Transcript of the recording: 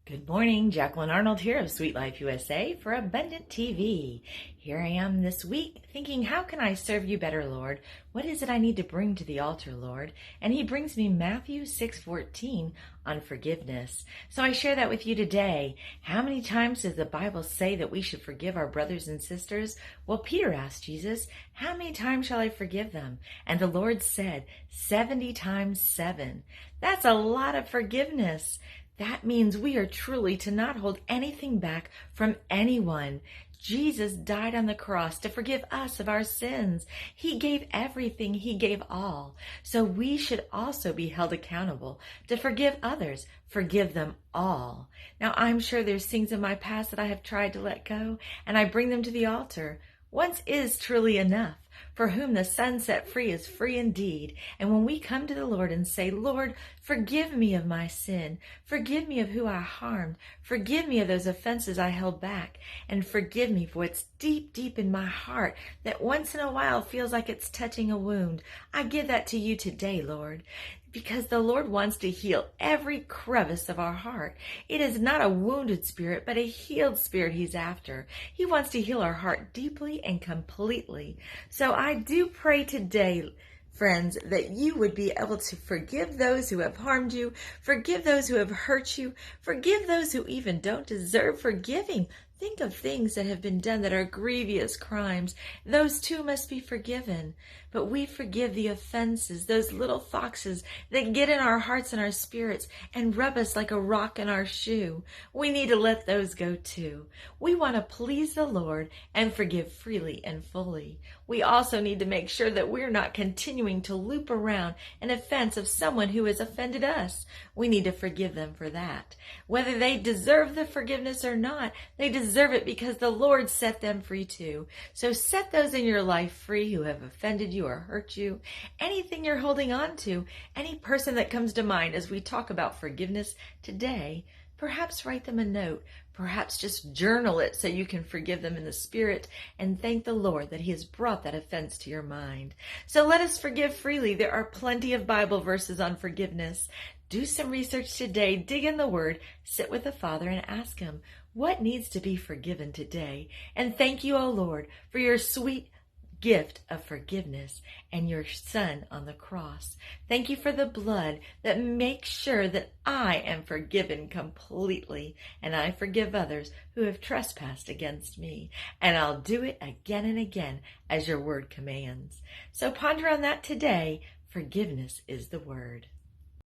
Good morning, Jacqueline Arnold here of Sweet Life USA for Abundant TV. Here I am this week thinking, how can I serve you better, Lord? What is it I need to bring to the altar, Lord? And he brings me Matthew 6:14 on forgiveness. So I share that with you today. How many times does the Bible say that we should forgive our brothers and sisters? Well, Peter asked Jesus, how many times shall I forgive them? And the Lord said, 70 times 7. That's a lot of forgiveness. That means we are truly to not hold anything back from anyone. Jesus died on the cross to forgive us of our sins. He gave everything. He gave all. So we should also be held accountable to forgive others. Forgive them all. Now, I'm sure there's things in my past that I have tried to let go, and I bring them to the altar. Once is truly enough. For whom the Son set free is free indeed. And when we come to the Lord and say, Lord, forgive me of my sin. Forgive me of who I harmed. Forgive me of those offenses I held back. And forgive me for what's deep, deep in my heart that once in a while feels like it's touching a wound. I give that to you today, Lord. Because the Lord wants to heal every crevice of our heart. It is not a wounded spirit, but a healed spirit he's after. He wants to heal our heart deeply and completely. So I do pray today, friends, that you would be able to forgive those who have harmed you, forgive those who have hurt you, forgive those who even don't deserve forgiving. Think of things that have been done that are grievous crimes. Those too must be forgiven. But we forgive the offenses, those little foxes that get in our hearts and our spirits and rub us like a rock in our shoe. We need to let those go too. We want to please the Lord and forgive freely and fully. We also need to make sure that we're not continuing to loop around an offense of someone who has offended us. We need to forgive them for that. Whether they deserve the forgiveness or not, they deserve it because the Lord set them free too. So set those in your life free who have offended you or hurt you. Anything you're holding on to, any person that comes to mind as we talk about forgiveness today, perhaps write them a note. Perhaps just journal it so you can forgive them in the spirit and thank the Lord that he has brought that offense to your mind. So let us forgive freely. There are plenty of Bible verses on forgiveness. Do some research today, dig in the Word, sit with the Father and ask him, what needs to be forgiven today? And thank you, O Lord, for your sweet gift of forgiveness and your Son on the cross. Thank you for the blood that makes sure that I am forgiven completely, and I forgive others who have trespassed against me, and I'll do it again and again as your word commands. So ponder on that today. Forgiveness is the word.